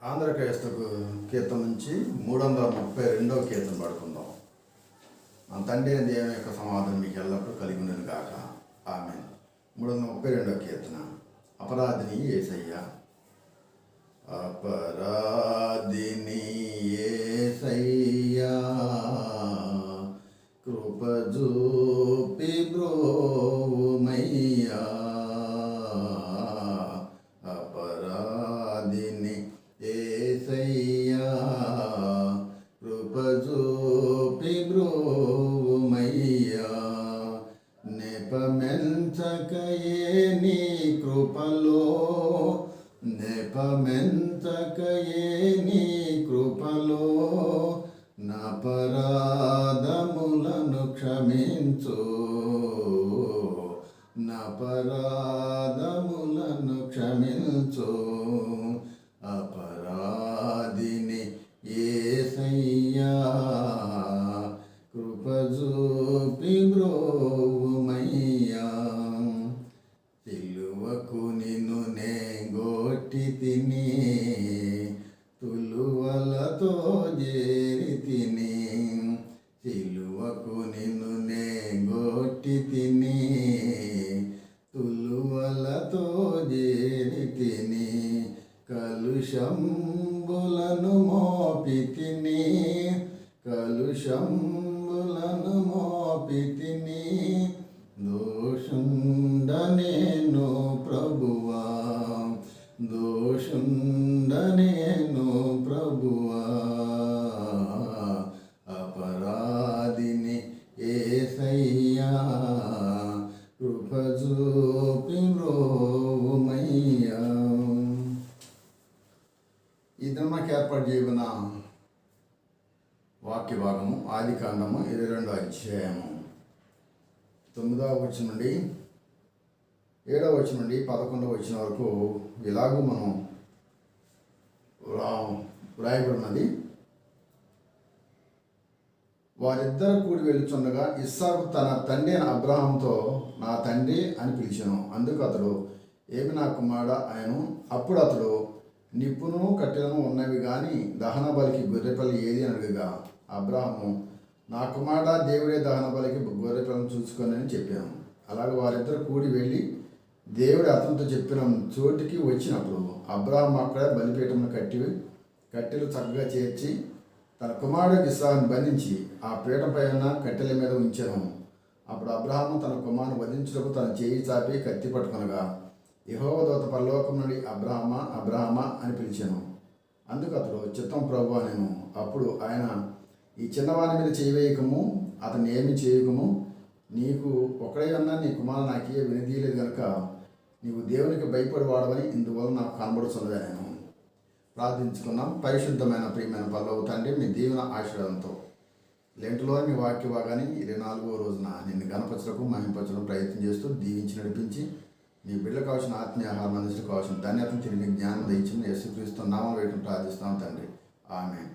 ఆంధ్ర క్రైస్తవ కీర్తన నుంచి 332వ కీర్తన పడుకుందాం. మన తండ్రి అయిన దేవుని యొక్క సమాధానం మీకు ఎల్లప్పుడూ కలిగి ఉండను గాక. ఆమేన్. 332వ కీర్తన. అపరాధిని యేసయ్య. అపరాధిని యేసయ్య, కృప చూపి బ్రోవుమయ్యా. అపరాధిని యేసయ్యా, కృప చూపి బ్రోవుమయ్యా. నెపమెంచకయే నీ కృపలో, నెపమెంచకయే నీ కృపలో, నపరాధములను క్షమించు, నపరాధములను క్షమించు. అపరాధిని యేసయ్యా, కృప చూపి బ్రోవుమయ్యా. సిలువకు నిన్ను నే గొట్టి తిని, తులువలతో చేరి తిని. సిలువకు నిన్ను నే గొట్టి తిని, తులువలతో చేరి తిని. కలుషంబులను మోపి తిని, కలుషంబులను మోపి తిని. దోషుండనేను ప్రభువా, దోషుండనేను ప్రభువా. అపరాధిని యేసయ్యా, కృప చూపి బ్రోవుమయ్యా. ఈ దినమునకు ఏర్పాటు చేయబడిన వాక్య భాగము ఆదికాండము 22వ అధ్యాయము 9వ వచనం నుండి 7వ వచనం నుండి 11వ వచనం వరకు ఇలాగూ మనం వ్రాయబడినది. వారిద్దరు కూడి వెళ్ళుచుండగా ఇస్సాకు తన తండ్రి అయిన అబ్రహాముతో, నా తండ్రి అని పిలిచెను. అందుకు అతడు, ఏమి నా కుమారుడా ఆయను. అప్పుడు అతడు, నిప్పును కట్టెలను ఉన్నవి కానీ దహన బలికి గొర్రెపిల్ల ఏది అని అడుగగా, అబ్రహాము, నా కుమారుడా దేవుడే దహన బలికి గొర్రెపిల్లను చూసుకొని అని చెప్పాను. అలాగే వారిద్దరు కూడి వెళ్ళి దేవుడు అతనితో చెప్పిన చోటికి వచ్చినప్పుడు అబ్రహాము అక్కడ బలిపీఠమును కట్టెలు చక్కగా చేర్చి తన కుమారుడికి ఇస్సాకును బంధించి ఆ పీఠంపై ఉన్న కట్టెల మీద ఉంచెను. అప్పుడు అబ్రహాము తన కుమారుని వధించుటకు తన చేయి చాపి కత్తి పట్టుకొనగా, యెహోవా దూత పరలోకం నుండి అబ్రహామా అబ్రహామా అని పిలిచాను. అందుకు అతడు, చిత్తం ప్రభువా నేను. అప్పుడు ఆయన, ఈ చిన్నవాని మీద చేయవేయకము, అతన్ని ఏమి చేయకము. నీకు ఒకడే ఉన్నా నీ కుమారుడు నాకే వినదీయలేదు కనుక నీవు దేవునికి భయపడివాడవని ఇందువల్ల నాకు కనబడుతున్నది నేను. ప్రార్థించుకున్నాం. పరిశుద్ధమైన ప్రియమైన పరలోక తండ్రి, మీ దీవెన ఆశీర్వాదంతో లెంటులో మీ వాక్య భాగాన్ని 24వ రోజున నిన్ను గణపరచలకు మహింపరచడం ప్రయత్నం చేస్తూ దీవించి నడిపించి నీ బిడ్డలకు కావాల్సిన ఆత్మీయ ఆహారం అందించడం కావాల్సిన ధన్యతను తిరిగి జ్ఞానం దయచిన యేసుక్రీస్తు నామమున వేయటం ప్రార్థిస్తాం తండ్రి. ఆమేన్.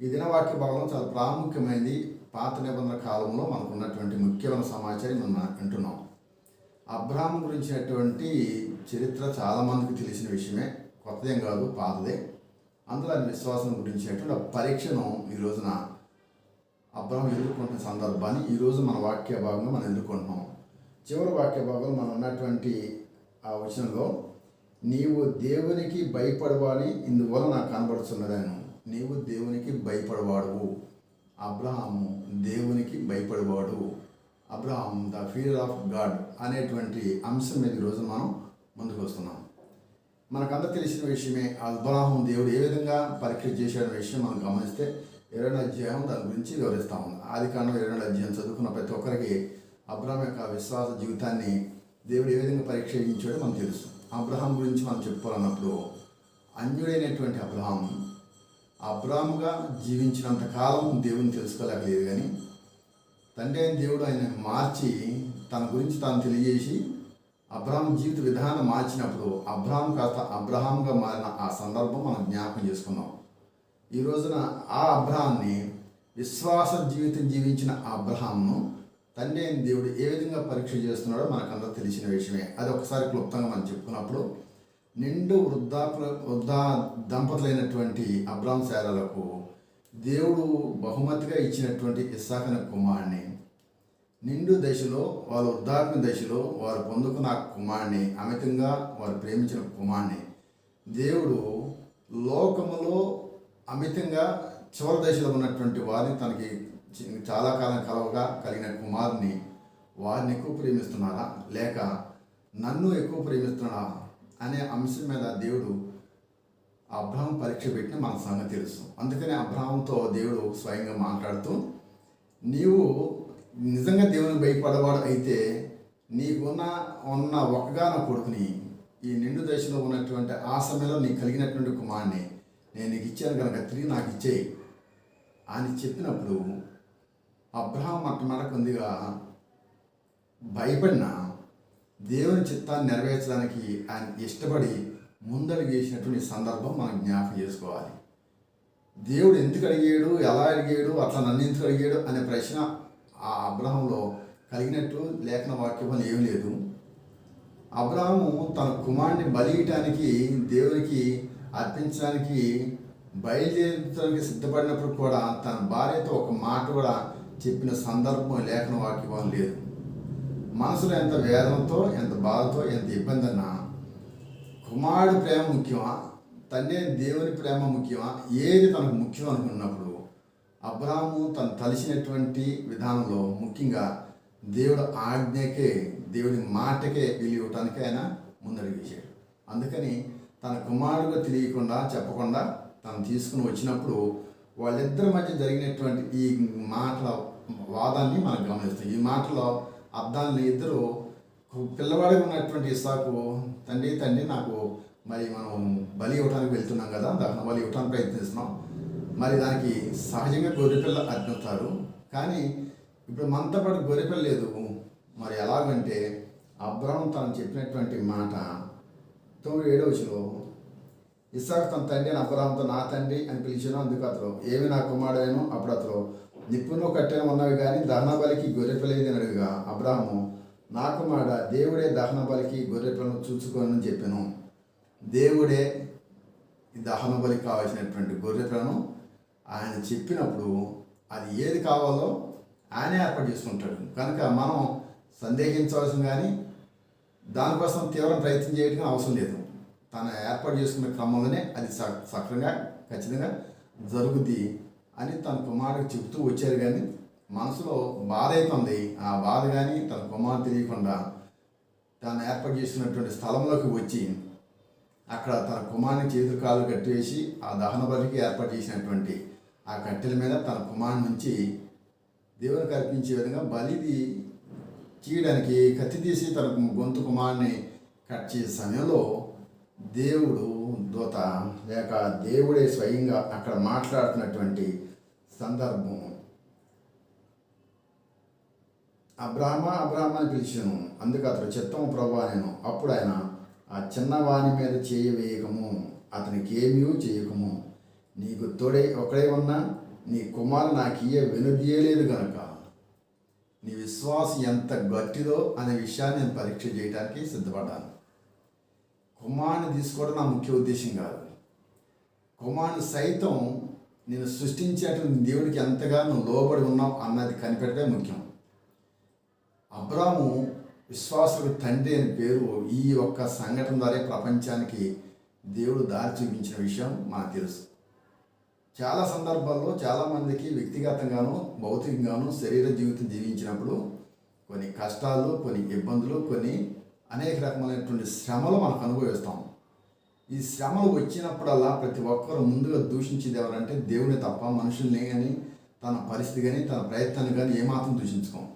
ఈ దినవాక్య భాగంలో చాలా ప్రాముఖ్యమైనది. పాత నిబంధన కాలంలో మనకు ఉన్నటువంటి ముఖ్యమైన సమాచారం మనం వింటున్నాం. అబ్రహాము గురించినటువంటి చరిత్ర చాలామందికి తెలిసిన విషయమే, కొత్తదేం కాదు, పాతదే. అందులో ఆయన విశ్వాసం గురించినటువంటి పరీక్షను ఈ రోజున అబ్రహాము ఎదుర్కొంటున్న సందర్భాన్ని ఈరోజు మన వాక్య భాగంలో మనం ఎదుర్కొంటున్నాం. చివరి వాక్య భాగంలో మనం ఉన్నటువంటి ఆ వచనంలో, నీవు దేవునికి భయపడవాని ఇందువల్ల నాకు కనబడుతున్నదాను. నీవు దేవునికి భయపడవాడువు. అబ్రహాము దేవునికి భయపడేవాడు. Abraham the fear of God అనేటువంటి అంశం మీద ఈరోజు మనం ముందుకు వస్తున్నాం. మనకందరూ తెలిసిన విషయమే. అబ్రహాము దేవుడు ఏ విధంగా పరీక్ష చేశాడనే విషయం మనం గమనిస్తే 22వ అధ్యాయం దాని గురించి వివరిస్తూ ఉంది. ఆదికాండం 22వ అధ్యాయం చదువుకున్న ప్రతి ఒక్కరికి అబ్రహాం యొక్క విశ్వాస జీవితాన్ని దేవుడు ఏ విధంగా పరీక్షించాడో మనకు తెలుసు. అబ్రహాం గురించి మనం చెప్పుకోవాలన్నప్పుడు, అన్యుడైనటువంటి అబ్రహాముగా జీవించినంత కాలం దేవుని తెలుసుకోలేకలేదు. కానీ తండ్రి అయిన దేవుడు ఆయన మార్చి తన గురించి తాను తెలియజేసి అబ్రహాం జీవిత విధానం మార్చినప్పుడు అబ్రహాం కాస్త అబ్రహాంగా మారిన ఆ సందర్భం మనం జ్ఞాపకం చేసుకున్నాం. ఈ రోజున ఆ అబ్రహాంని, విశ్వాస జీవితం జీవించిన అబ్రహాంను తండ్రి అయిన దేవుడు ఏ విధంగా పరీక్ష చేస్తున్నాడో మనకందరూ తెలిసిన విషయమే. అది ఒకసారి క్లుప్తంగా మనం చెప్పుకున్నప్పుడు, నిండు వృద్ధా దంపతులైనటువంటి అబ్రాం శారాలకు దేవుడు బహుమతిగా ఇచ్చినటువంటి ఇస్సాకు అనే కుమారుని, నిండు దశలో వారు వృద్ధాప్య దశలో వారు పొందుకున్న కుమారుని, అమితంగా వారు ప్రేమించిన కుమారుని దేవుడు లోకములో అమితంగా చివరి దశలో ఉన్నటువంటి వారిని తనకి చాలా కాలం కలవగా కలిగిన కుమారుని వారిని ఎక్కువ ప్రేమిస్తున్నారా లేక నన్ను ఎక్కువ ప్రేమిస్తున్నారా అనే అంశం మీద దేవుడు అబ్రహాం పరీక్ష పెట్టిన మన సంగతి తెలుసు. అందుకని అబ్రహాంతో దేవుడు స్వయంగా మాట్లాడుతూ, నీవు నిజంగా దేవుని భయపడవాడు అయితే ఉన్న ఒక్కగాన కొడుకుని, ఈ నిండు దశలో ఉన్నటువంటి ఆ సమయంలో నీకు కలిగినటువంటి కుమారుని నేను నీకు ఇచ్చాను కనుక తిరిగి నాకు ఇచ్చేయి అని చెప్పినప్పుడు అబ్రహాం మొట్టమొదటిగా భయపడిన దేవుని చిత్తాన్ని నెరవేర్చడానికి ఆయన ఇష్టపడి ముందడుగు వేసినటువంటి సందర్భం మనం జ్ఞాపకం చేసుకోవాలి. దేవుడు ఎందుకు అడిగాడు, ఎలా అడిగాడు, అట్లా నన్ను ఎందుకు అడిగాడు అనే ప్రశ్న ఆ అబ్రహాంలో కలిగినట్టు లేఖన వాక్యం ఏమీ లేదు. అబ్రహాము తన కుమారుని బలియటానికి దేవునికి అర్పించడానికి బయలుదేరడానికి సిద్ధపడినప్పుడు కూడా తన భార్యతో ఒక మాట కూడా చెప్పిన సందర్భం లేఖన వాక్యం లేదు. మనసులో ఎంత వేదనతో, ఎంత బాధతో, ఎంత ఇబ్బంది అన్నా కుమారుడు ప్రేమ ముఖ్యమా, తండ్రి దేవుని ప్రేమ ముఖ్యమా, ఏది తనకు ముఖ్యం అనుకున్నప్పుడు అబ్రహాము తను తలిసినటువంటి విధానంలో ముఖ్యంగా దేవుడు ఆజ్ఞకే, దేవుడి మాటకే విలువటానికి ఆయన ముందడుగు వేశాడు. అందుకని తన కుమారుడుగా తెలియకుండా చెప్పకుండా తను తీసుకుని వచ్చినప్పుడు వాళ్ళిద్దరి మధ్య జరిగినటువంటి ఈ మాటల వాదాన్ని మనం గమనిస్తాం. ఈ మాటలో అర్థాన్ని ఇద్దరు పిల్లవాడిగా ఉన్నటువంటి ఇస్సాకు, తండ్రి నాకు మరి మనం బలి ఇవ్వడానికి వెళ్తున్నాం కదా, దహన బలి ఇవ్వడానికి ప్రయత్నిస్తున్నాం, మరి దానికి సహజంగా గొర్రెపిల్ల అర్పిస్తారు, కానీ ఇప్పుడు మనతో పాటు గొర్రెపిల్ల లేదు, మరి ఎలాగంటే అబ్రహాం తను చెప్పినటువంటి మాట 7వ ఇస్సాకు తన తండ్రి అని అబ్రహాంతో నా తండ్రి అని పిలిచాను. అందుకు అతను ఏమి నా కుమారుడేను, అప్పుడు అతను నిప్పును కట్టెను ఉన్నవి కానీ దహన బలికి గొర్రెపిల్ల ఏది అని అడుగుగా అబ్రహాము నా కుమారుడ దేవుడే దహన బలికి గొర్రెపిల్లను చూసుకోనని చెప్పాను. దేవుడే ఈ దహన బలికి కావాల్సినటువంటి గొర్రెపిల్లను ఆయన చెప్పినప్పుడు అది ఏది కావాలో ఆయనే ఏర్పాటు చేసుకుంటాడు. కనుక మనం సందేహించవలసిన కానీ దానికోసం తీవ్ర ప్రయత్నం చేయడం అవసరం లేదు. తను ఏర్పాటు చేసుకున్న క్రమంలోనే అది సక్రంగా ఖచ్చితంగా జరుగుద్ది అని తన కుమారుడికి చెబుతూ వచ్చారు. కానీ మనసులో బాధ అవుతుంది. ఆ బాధ కానీ తన కుమారుడు తెలియకుండా తను ఏర్పాటు చేసుకున్నటువంటి స్థలంలోకి వచ్చి అక్కడ తన కుమారుని చేతులు కాళ్ళు కట్టివేసి ఆ దహన బలికి ఏర్పాటు చేసినటువంటి ఆ కట్టెల మీద తన కుమారుని నుంచి దేవునికి అర్పించే విధంగా బలిది చేయడానికి కత్తి తీసి తన గొంతు కుమారుని కట్ చేసే సమయంలో దేవుడు దూత లేక దేవుడే స్వయంగా అక్కడ మాట్లాడుతున్నటువంటి సందర్భం. అబ్రాహ్మ అని పిలిచాను, అందుకు అతడు చిత్తము ప్రభువా నేను. అప్పుడు ఆయన ఆ చిన్నవాని మీద చేయవేయకము, అతనికి ఏమీ చేయకము, నీకు తోడే ఒకడే ఉన్నా నీ కుమారు నాకు వెనుదీయలేదు గనక నీ విశ్వాసం ఎంత గట్టిదో అనే విషయాన్ని నేను పరీక్ష చేయడానికి సిద్ధపడ్డాను. కుమారుని తీసుకోవడం నా ముఖ్య ఉద్దేశం కాదు. కుమారుని సైతం నేను సృష్టించేటువంటి దేవుడికి ఎంతగా నువ్వు లోబడి ఉన్నావు అన్నది కనిపెట్టడమే ముఖ్యం. అబ్రాము విశ్వాసులకు తండ్రి అని పేరు ఈ ఒక్క సంఘటన ద్వారా ప్రపంచానికి దేవుడు దారి చూపించిన విషయం మనకు తెలుసు. చాలా సందర్భాల్లో చాలామందికి వ్యక్తిగతంగాను భౌతికంగాను శరీర జీవితం జీవించినప్పుడు కొన్ని కష్టాలు, కొన్ని ఇబ్బందులు, కొన్ని అనేక రకమైనటువంటి శ్రమలు మనకు అనుభవిస్తాం. ఈ శ్రమలు వచ్చినప్పుడల్లా ప్రతి ఒక్కరు ముందుగా దూషించేది ఎవరంటే దేవుని తప్ప మనుషుల్ని కానీ తన పరిస్థితి కానీ తన ప్రయత్నాన్ని కానీ ఏమాత్రం దూషించుకోం.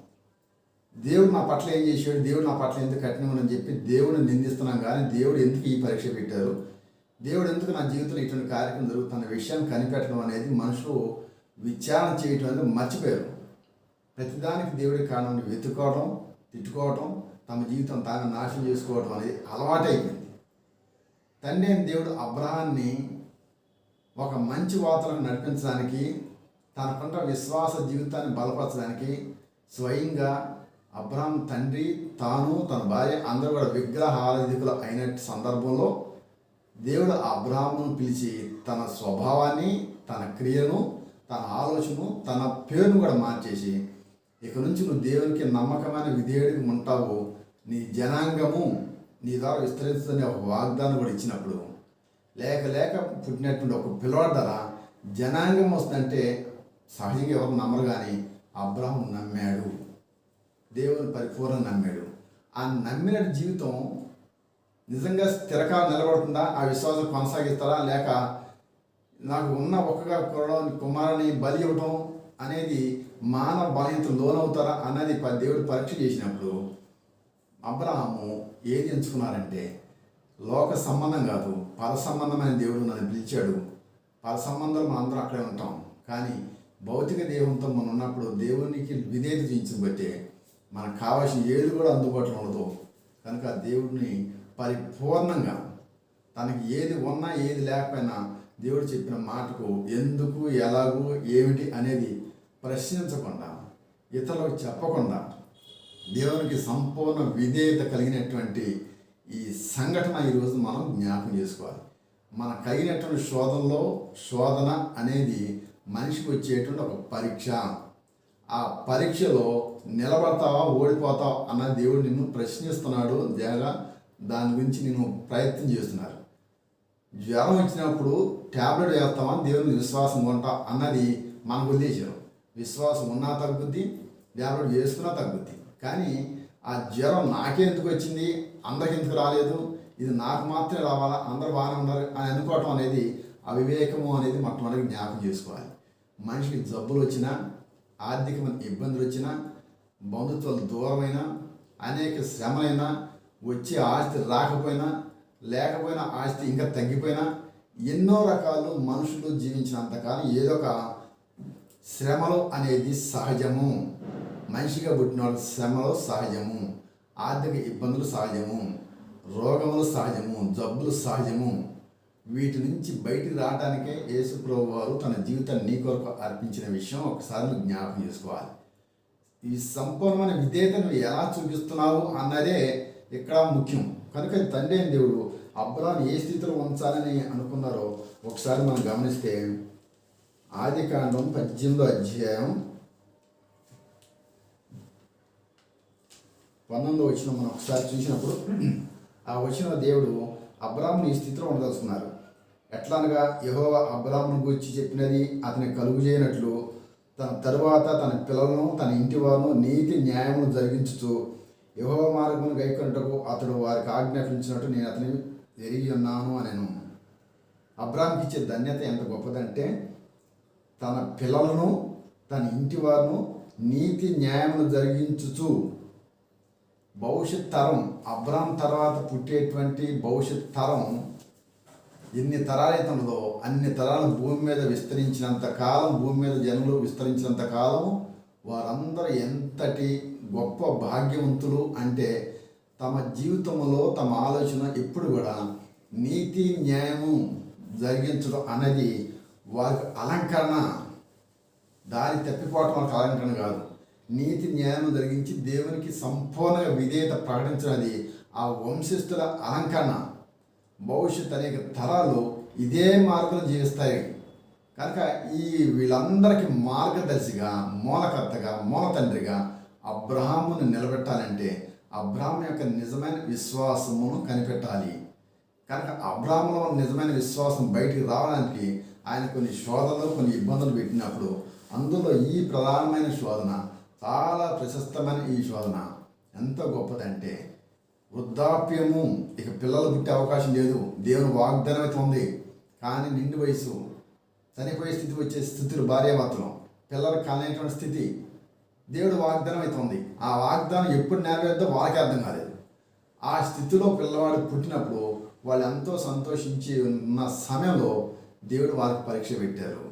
దేవుడు నా పట్ల ఏం చేశాడు, దేవుడు నా పట్ల ఎందుకు కఠినమని చెప్పి దేవుడిని నిందిస్తున్నాం. కానీ దేవుడు ఎందుకు ఈ పరీక్ష పెట్టారు, దేవుడు ఎందుకు నా జీవితంలో ఇటువంటి కార్యక్రమం జరుగుతున్న విషయాన్ని కనిపెట్టడం అనేది మనుషులు విచారణ చేయటం అనేది మర్చిపోయారు. ప్రతిదానికి దేవుడి కారణాన్ని వెతుక్కోవడం, తిట్టుకోవడం, తమ జీవితం తాను నాశనం చేసుకోవడం అనేది అలవాటైపోయింది. తండ్రి అయిన దేవుడు అబ్రహాన్ని ఒక మంచి వాతావరణం నడిపించడానికి, తనకుంట విశ్వాస జీవితాన్ని బలపరచడానికి స్వయంగా అబ్రహాం తండ్రి, తాను, తన భార్య అందరూ కూడా విగ్రహారాధికులు అయిన సందర్భంలో దేవుడు అబ్రాహామును పిలిచి తన స్వభావాన్ని, తన క్రియను, తన ఆలోచనను, తన పేరును కూడా మార్చేసి, ఇక నుంచి నువ్వు దేవునికి నమ్మకమైన విధేయుడిగా ఉంటావు, నీ జనాంగము నీ ద్వారా విస్తరిస్తుందని ఒక వాగ్దానం కూడా ఇచ్చినప్పుడు, లేక లేక పుట్టినటువంటి ఒక పిల్లవాడి ద్వారా జనాంగం వస్తుందంటే సహజంగా ఎవరు నమ్మరు. కానీ అబ్రాహాము నమ్మాడు, దేవుని పరిపూర్ణ నమ్మాడు. ఆ నమ్మిన జీవితం నిజంగా స్థిరకాలం నిలబడుతుందా? ఆ విశ్వాసం కొనసాగిస్తారా? లేక నాకు ఉన్న ఒక్కగా కుమారుని బలి ఇవ్వటం అనేది మానవ బలహీనత లోనవుతారా అన్నది దేవుడు పరీక్ష చేసినప్పుడు అబ్రాహాము ఏది ఎంచుకున్నారంటే, లోక సంబంధం కాదు, పర సంబంధమైన దేవుడు నన్ను పిలిచాడు. పర సంబంధాలు మనం అందరం అక్కడే ఉంటాం, కానీ భౌతిక దేవునితో మనం ఉన్నప్పుడు దేవునికి విధేయత చూపించబట్టే మనకు కావాల్సిన ఏది కూడా అందుబాటులో ఉండదు. కనుక దేవుడిని పరిపూర్ణంగా తనకి ఏది ఉన్నా ఏది లేకపోయినా దేవుడు చెప్పిన మాటకు ఎందుకు, ఎలాగూ, ఏమిటి అనేది ప్రశ్నించకుండా, ఇతరులకు చెప్పకుండా దేవునికి సంపూర్ణ విధేయత కలిగినటువంటి ఈ సంఘటన ఈరోజు మనం జ్ఞాపకం చేసుకోవాలి. మన కలిగినటువంటి శోధన అనేది మనిషికి వచ్చేటువంటి ఒక పరీక్ష. ఆ పరీక్షలో నిలబడతావా, ఓడిపోతావా అన్న దేవుడు నిన్ను ప్రశ్నిస్తున్నాడు. దాని గురించి నేను ప్రయత్నం చేస్తున్నారు. జ్వరం వచ్చినప్పుడు ట్యాబ్లెట్ వేస్తామా, దేవుని విశ్వాసం ఉంటా అన్నది మనకు ఉద్దేశం. విశ్వాసం ఉన్నా తగ్గుద్ది, ట్యాబ్లెట్ వేసుకున్నా తగ్గుద్ది. కానీ ఆ జ్వరం నాకే ఎందుకు వచ్చింది, అందరికి ఎందుకు రాలేదు, ఇది నాకు మాత్రమే రావాలా, అందరూ బాగానే ఉన్నారు అని అనుకోవటం అనేది అవివేకము అనేది మొట్టమొదటి జ్ఞాపకం చేసుకోవాలి. మనిషికి జబ్బులు వచ్చినా, ఆర్థికమైన ఇబ్బందులు వచ్చినా, బంధుత్వాలు దూరమైనా, అనేక శ్రమలైనా, వచ్చే ఆస్తి రాకపోయినా, లేకపోయినా ఆస్తి ఇంకా తగ్గిపోయినా, ఎన్నో రకాలు మనుషులు జీవించినంతకాలం ఏదో ఒక శ్రమలు అనేది సహజము. మనిషిగా పుట్టిన వాళ్ళ శ్రమలు సహజము, ఆర్థిక ఇబ్బందులు సహజము, రోగములు సహజము, జబ్బులు సహజము. వీటి నుంచి బయటికి రావడానికే యేసు ప్రభువు వారు తన జీవితాన్ని నీ కొరకు అర్పించిన విషయం ఒకసారి నువ్వు జ్ఞాపకం చేసుకోవాలి. ఈ సంపూర్ణమైన విధేయత నువ్వు ఎలా చూపిస్తున్నావు అన్నదే ఇక్కడ ముఖ్యం. కనుక తండ్రి అయిన దేవుడు అబ్రాహామును ఏ స్థితిలో ఉంచాలని అనుకున్నారో ఒకసారి మనం గమనిస్తే, ఆదికాండం 18వ అధ్యాయం 19వ వచనం మనం ఒకసారి చూసినప్పుడు, ఆ వచనంలో దేవుడు అబ్రాహామును ఈ స్థితిలో ఉండదలుచుకున్నారు. ఎట్లా అనగా, యెహోవా అబ్రాహామును గురించి చెప్పినది అతని కలుగు చేయనట్లు తన తరువాత తన పిల్లలను, తన ఇంటి వారును నీతి న్యాయమును జరిగించుతూ యెహోవా మార్గమును గైకొనుటకు అతడు వారికి ఆజ్ఞాపించినట్టు నేను అతని ఎరిగి ఉన్నాను అనెను. అబ్రాహాముకి ఇచ్చే ధన్యత ఎంత గొప్పదంటే, తన పిల్లలను, తన ఇంటి వారును నీతి న్యాయమును జరిగించుచు, భవిష్యత్ తరం, అబ్రాహాం తర్వాత పుట్టేటువంటి భవిష్యత్ తరం ఎన్ని తరాలైతే ఉన్నదో అన్ని తరాలు భూమి మీద విస్తరించినంత కాలం, భూమి మీద జనులు విస్తరించినంత కాలం వారందరూ ఎంతటి గొప్ప భాగ్యవంతులు అంటే, తమ జీవితంలో తమ ఆలోచన ఎప్పుడు కూడా నీతి న్యాయము జరిగించడం అనేది వారికి అలంకరణ. దారి తప్పిపోవటం వాళ్ళకి అలంకరణ కాదు, నీతి న్యాయం జరిగించి దేవునికి సంపూర్ణంగా విధేయత ప్రకటించినది ఆ వంశస్థుల అలంకరణ. భవిష్యత్ అనేక తరాలు ఇదే మార్గంలో జీవిస్తాయి. కనుక ఈ వీళ్ళందరికీ మార్గదర్శిగా, మూలకర్తగా, మూల తండ్రిగా అబ్రహామును నిలబెట్టాలంటే అబ్రహాము యొక్క నిజమైన విశ్వాసమును కనిపెట్టాలి. కనుక అబ్రహాములో నిజమైన విశ్వాసం బయటికి రావడానికి ఆయన కొన్ని శోధనలు, కొన్ని ఇబ్బందులు పెట్టినప్పుడు అందులో ఈ ప్రధానమైన శోధన, చాలా ప్రశస్తమైన ఈ శోధన ఎంత గొప్పదంటే, వృద్ధాప్యము, ఇక పిల్లలు పుట్టే అవకాశం లేదు, దేవుని వాగ్దానం అయితే ఉంది, కానీ నిండు వయసు, చనిపోయే స్థితి వచ్చే స్థితులు, భార్యాభర్తలు, పిల్లలు కాలేనటువంటి స్థితి, దేవుడు వాగ్దానం అయితే ఉంది. ఆ వాగ్దానం ఎప్పుడు నెరవేరుద్దో వాళ్ళకి అర్థం కాలేదు. ఆ స్థితిలో పిల్లవాడు పుట్టినప్పుడు వాళ్ళు ఎంతో సంతోషించి ఉన్న సమయంలో దేవుడు వాళ్ళకి పరీక్ష పెట్టారు.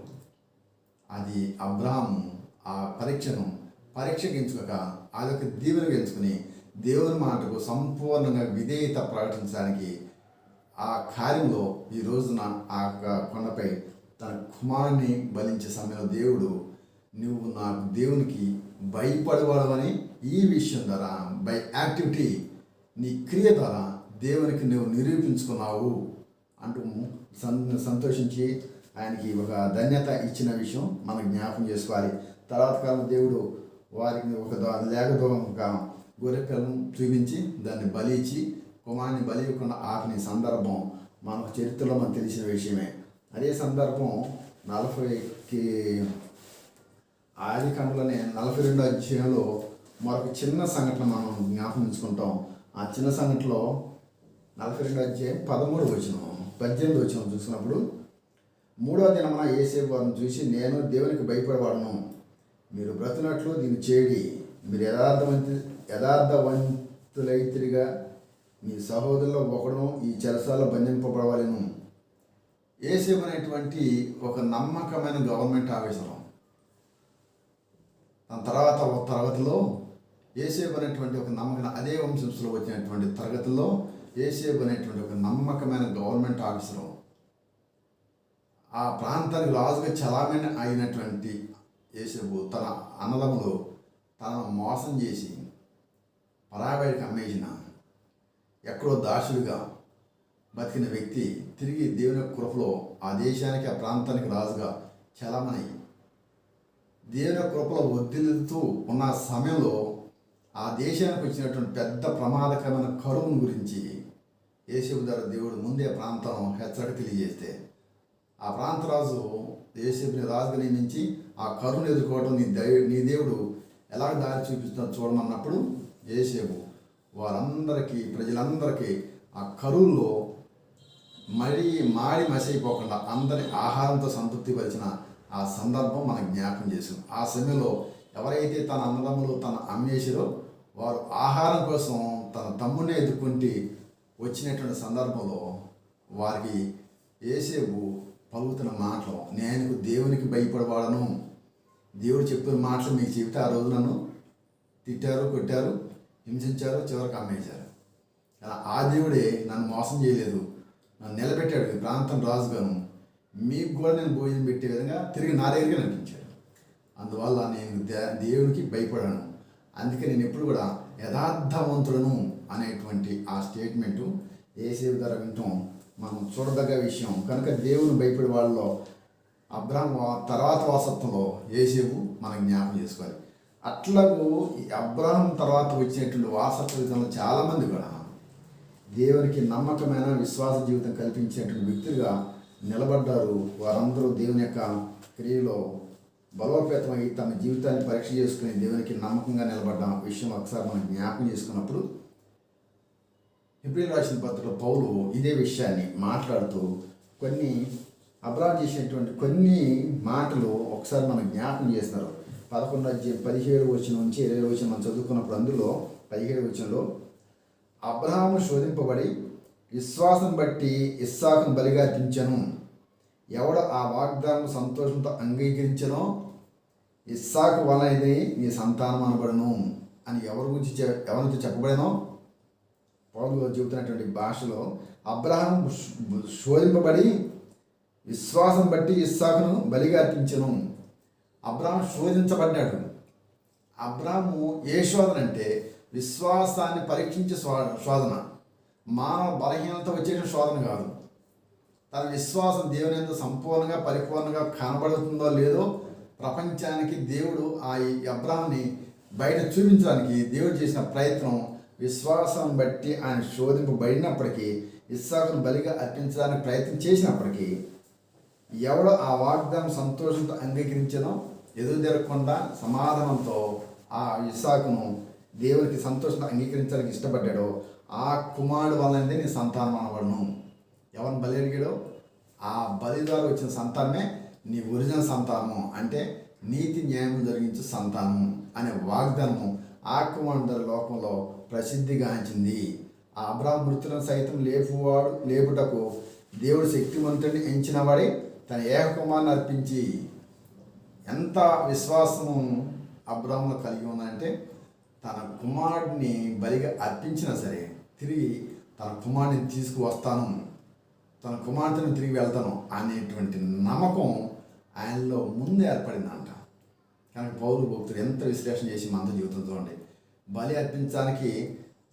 అది అబ్రహాము ఆ పరీక్షకు ఎంచుకోక అదొక దీవెనగా ఎంచుకుని దేవుని మాటకు సంపూర్ణంగా విధేయత ప్రకటించడానికి ఆ కార్యంలో ఈ రోజున ఆ కొండపై తన కుమారుని బలించే సమయంలో దేవుడు, నువ్వు నాకు దేవునికి భయపడేవాడవని ఈ విషయం ద్వారా, బై యాక్టివిటీ, నీ క్రియ ద్వారా దేవునికి నువ్వు నిరూపించుకున్నావు అంటూ సంతోషించి ఆయనకి ఒక ధన్యత ఇచ్చిన విషయం మనం జ్ఞాపకం చేసుకోవాలి. తర్వాత కాలం దేవుడు వారికి ఒక లేక గొర్రెపిల్లను చూపించి దాన్ని బలి ఇచ్చి కుమారుని బలి ఇవ్వకుండా ఆపిన సందర్భం మనకు చరిత్రలో మనకు తెలిసిన విషయమే. అదే సందర్భం 40కి ఆదికాండంలోనే 42వ అధ్యాయంలో మరొక చిన్న సంఘటన మనం జ్ఞాపకం. ఆ చిన్న సంఘటనలో 42వ అధ్యాయం 13వ వచనం 18వ వచనం చూసినప్పుడు, 3వ దినమున యోసేపు వారిని చూసి, నేను దేవునికి భయపడవాడను, మీరు బ్రతునట్లు దీన్ని చేయడి, మీరు యథార్థవంతులైతిరిగా మీ సహోదరులో ఒకడును ఈ చెరసాలలో బంధింపబడవలెను. యోసేపు అనేటువంటి ఒక నమ్మకమైన గవర్నమెంట్ ఆఫీసర్. దాని తర్వాత ఒక తరగతిలో యోసేపు అనేటువంటి ఒక నమ్మకమైన అదే వంశంలో వచ్చినటువంటి తరగతిలో యోసేపు అనేటువంటి ఒక నమ్మకమైన గవర్నమెంట్ ఆఫీసరు, ఆ ప్రాంతానికి రాజుగా చలామణి అయినటువంటి యోసేపు తన అన్నదమ్ములు తనను మోసం చేసి పరాబడికి అమ్మేసిన ఎక్కడో దాసుడిగా బతికిన వ్యక్తి తిరిగి దేవుని కృపలో ఆ దేశానికి ఆ ప్రాంతానికి రాజుగా చలామణి దేవుని కృపలో వర్ధిల్లుతూ ఉన్న సమయంలో ఆ దేశానికి వచ్చినటువంటి పెద్ద ప్రమాదకరమైన కరువును గురించి యోసేపు ద్వారా దేవుడు ముందే ప్రాంతం హెచ్చరిక తెలియజేస్తే, ఆ ప్రాంతరాజు యోసేపుని రాజుగా నియమించి ఆ కరువును ఎదుర్కోవడం నీ దేవుడు ఎలా దారి చూపిస్తున్నా చూడమన్నప్పుడు యోసేపు వారందరికీ ప్రజలందరికీ ఆ కరువులో మాడి మసైపోకుండా అందరి ఆహారంతో సంతృప్తిపరిచిన ఆ సందర్భం మనకు జ్ఞాపకం చేసాం. ఆ సమయంలో ఎవరైతే తన అన్నదమ్ములు తన అమ్మేసిరో వారు ఆహారం కోసం తన తమ్ముడిని ఎదుర్కొంటే వచ్చినటువంటి సందర్భంలో వారికి యోసేపు పలుకుతున్న మాటలు, నేను దేవునికి భయపడవాడను, దేవుడు చెప్పిన మాటలు మీకు చెబితే ఆ రోజు నన్ను తిట్టారు, కొట్టారు, హింసించారు, చివరికి అమ్మేశారు. ఆ దేవుడే నన్ను మోసం చేయలేదు, నన్ను నిలబెట్టాడు ఈ ప్రాంతం రాజుగాను, మీకు కూడా నేను భోజనం పెట్టే విధంగా తిరిగి నా దగ్గరికి నడిపించాడు. అందువల్ల నేను దేవునికి భయపడాను, అందుకే నేను ఎప్పుడు కూడా యథార్థవంతులను అనేటువంటి ఆ స్టేట్మెంటు యోసేపు ద్వారా వింటాం మనం చూడదగ్గ విషయం. కనుక దేవుని భయపడే వాళ్ళలో అబ్రాహాం తర్వాత వారసత్వంలో యోసేపు మనం జ్ఞాపకం చేసుకోవాలి. అట్లాగూ ఈ అబ్రాహాం తర్వాత వచ్చినటువంటి వారసత్వ విధానంలో చాలామంది కూడా దేవునికి నమ్మకమైన విశ్వాస జీవితం కల్పించేటువంటి వ్యక్తులుగా నిలబడ్డారు. వారందరూ దేవుని యొక్క క్రియలో బలోపేతమై తమ జీవితాన్ని పరీక్ష చేసుకుని దేవునికి నమ్మకంగా నిలబడ్డ విషయం ఒకసారి మనం జ్ఞాపకం చేసుకున్నప్పుడు, హెబ్రీయులకు రాసిన పత్రికలో పౌలు ఇదే విషయాన్ని మాట్లాడుతూ కొన్ని అబ్రాహాం చేసినటువంటి కొన్ని మాటలు ఒకసారి మనం జ్ఞాపకం చేస్తున్నారు. 17 వచనం నుంచి 20 వచనం మనం చదువుకున్నప్పుడు అందులో 17 వచనంలో, అబ్రాహాము శోధింపబడి విశ్వాసం బట్టి ఇస్సాకును బలిగా అర్పించెను, ఎవడు ఆ వాగ్దానం సంతోషంతో అంగీకరించెనో ఇస్సాకు వలన ఇది నీ సంతానం అనబడను అని ఎవరితో చెప్పబడినో పౌలు చెబుతున్నటువంటి భాషలో, అబ్రాహాం శోధింపబడి విశ్వాసం బట్టి ఇస్సాకును బలిగా అర్పించెను. అబ్రాహాం శోధించబడ్డాడు. అబ్రాహాము ఏ శోధన అంటే విశ్వాసాన్ని పరీక్షించే శోధన, మానవ బలహీనత వచ్చే శోధన కాదు. తన విశ్వాసం దేవుని ఎంత సంపూర్ణంగా పరిపూర్ణంగా కనబడుతుందో లేదో ప్రపంచానికి దేవుడు ఆ అబ్రాహాంని బయట చూపించడానికి దేవుడు చేసిన ప్రయత్నం, విశ్వాసం బట్టి ఆయన శోధింపబడినప్పటికీ ఇస్సాకును బలిగా అర్పించడానికి ప్రయత్నం చేసినప్పటికీ ఎవడో ఆ వాగ్దానం సంతోషంతో అంగీకరించడం ఎదురు జరగకుండా సమాధానంతో ఆ ఇస్సాకును దేవునికి సంతోషంతో అంగీకరించడానికి ఇష్టపడ్డాడో ఆ కుమారుడు వల్లనే నీ సంతానం అనబడును. ఎవరిని బలి అడిగాడో ఆ బలి ద్వారా వచ్చిన సంతానమే నీ ఒరిజినల్ సంతానము, అంటే నీతి న్యాయం జరిగించే సంతానం అనే వాగ్దానము ఆ కుమారుడు లోకంలో ప్రసిద్ధిగాంచింది. ఆ అబ్రాహాము మృతులను సైతం లేపుటకు దేవుడు శక్తివంతుడిని ఎంచిన వాడి తన ఏకకుమారుని అర్పించి, ఎంత విశ్వాసము అబ్రాహాములో కలిగి ఉందంటే తన కుమారుడిని బలిగా అర్పించినా సరే తిరిగి తన కుమారుడిని తీసుకువస్తాను, తన కుమార్తెను తిరిగి వెళ్తాను అనేటువంటి నమ్మకం ఆయనలో ముందే ఏర్పడిందంట. కానీ పౌలు భక్తుడు ఎంత విశ్లేషణ చేసి మనతో జీవితం చూడండి, బలి అర్పించడానికి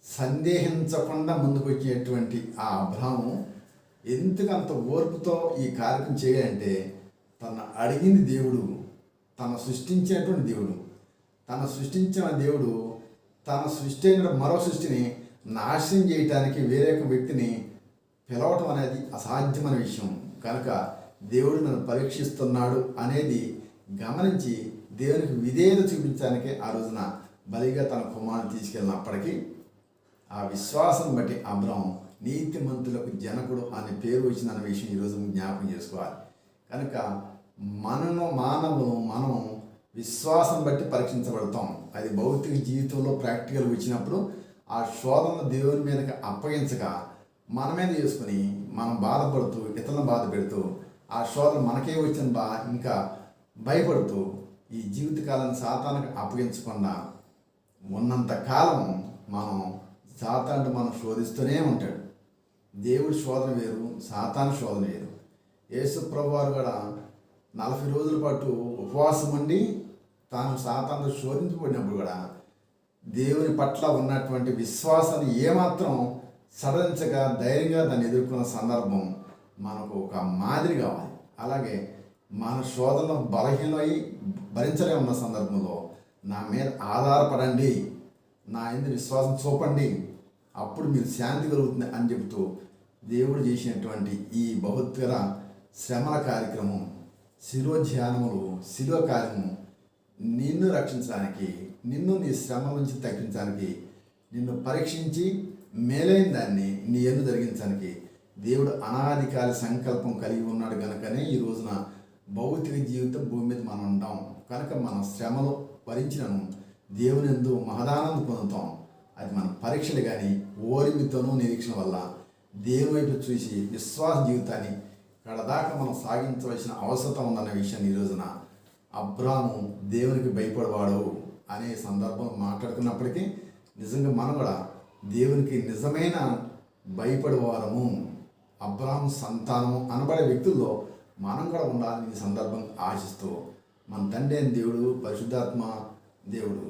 సందేహించకుండా ముందుకు వచ్చేటువంటి ఆ అబ్రాహాము ఎందుకు అంత ఓర్పుతో ఈ కార్యక్రమం చేయాలంటే తను అడిగింది దేవుడు, తను సృష్టించినటువంటి దేవుడు. తను సృష్టించిన దేవుడు తన సృష్టి అయిన మరో సృష్టిని నాశనం చేయటానికి వేరే ఒక వ్యక్తిని పిలవటం అనేది అసాధ్యమైన విషయం. కనుక దేవుడు నన్ను పరీక్షిస్తున్నాడు అనేది గమనించి దేవునికి విధేయత చూపించడానికే ఆ రోజున బలిగా తన కుమారుని తీసుకెళ్ళినప్పటికీ ఆ విశ్వాసం బట్టి అబ్రహాం నీతిమంతులకు జనకుడు అనే పేరు వచ్చిందన్న విషయం ఈరోజు జ్ఞాపకం చేసుకోవాలి. కనుక మనం విశ్వాసం బట్టి పరీక్షించబడతాం. అది భౌతిక జీవితంలో ప్రాక్టికల్ వచ్చినప్పుడు ఆ శోధనను దేవుని మీదకి అప్పగించక మన మీద చేసుకుని మనం బాధపడుతూ ఇతరులను బాధ పెడుతూ ఆ శోధన మనకే వచ్చిన ఇంకా భయపడుతూ ఈ జీవితకాలాన్ని సాతానికి అప్పగించకుండా ఉన్నంత కాలం మనం సాతాను మనం శోధిస్తూనే ఉంటాడు. దేవుడి శోధన వేరు, సాతాను శోధన వేరు. యేసు ప్రభువారు కూడా 40 రోజుల పాటు ఉపవాసం ఉండి తాను సాతాను శోధించబడినప్పుడు కూడా దేవుని పట్ల ఉన్నటువంటి విశ్వాసాన్ని ఏమాత్రం సడలించగా ధైర్యంగా దాన్ని ఎదుర్కొన్న సందర్భం మనకు ఒక మాదిరి కావాలి. అలాగే మన శోధనలో బలహీనమై భరించలే ఉన్న సందర్భంలో నా మీద ఆధారపడండి, నా ఎందు విశ్వాసం చూపండి, అప్పుడు మీరు శాంతి కలుగుతుంది అని చెబుతూ దేవుడు చేసినటువంటి ఈ బహుత్తర శ్రమల కార్యక్రమం, శిలువ ధ్యానములు, శిలువ కార్యము నిన్ను రక్షించడానికి, నిన్ను నీ శ్రమ నుంచి తగ్గించడానికి, నిన్ను పరీక్షించి మేలైన దాన్ని నీ యందు జరిగించడానికి దేవుడు అనాదికాల సంకల్పం కలిగి ఉన్నాడు. కనుకనే ఈ రోజున భౌతిక జీవితం భూమి మీద మనం ఉంటాం. కనుక మనం శ్రమలు భరించినను దేవుని యందు మహదానందం పొందుతాం. అది మన పరీక్షలు కానీ ఓరిమితోనూ నిరీక్షణ వల్ల దేవుని వైపు చూసి విశ్వాస జీవితాన్ని కడదాకా మనం సాగించవలసిన అవసరం ఉందన్న విషయాన్ని ఈ రోజున అబ్రాహాము దేవునికి భయపడవాడు అనే సందర్భం మాట్లాడుకున్నప్పటికీ నిజంగా మనం కూడా దేవునికి నిజమైన భయపడేవారము, అబ్రాహాము సంతానము అనబడే వ్యక్తుల్లో మనం కూడా ఉండాలని ఈ సందర్భం ఆశిస్తూ మన తండ్రి అయిన దేవుడు, పరిశుద్ధాత్మ దేవుడు,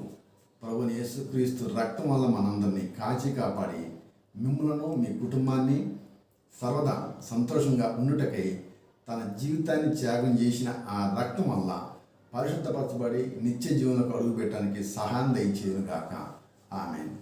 ప్రభుని యేసుక్రీస్తు రక్తం వల్ల మనందరినీ కాచి కాపాడి మిమ్మలను మీ కుటుంబాన్ని సర్వదా సంతోషంగా ఉండుటకై తన జీవితాన్ని త్యాగం చేసిన ఆ రక్తం వల్ల పరిశుద్ధపరచబడి నిత్య జీవనంలోకి అడుగు పెట్టడానికి సహాయం దయచేయును గాక. ఆమేన్.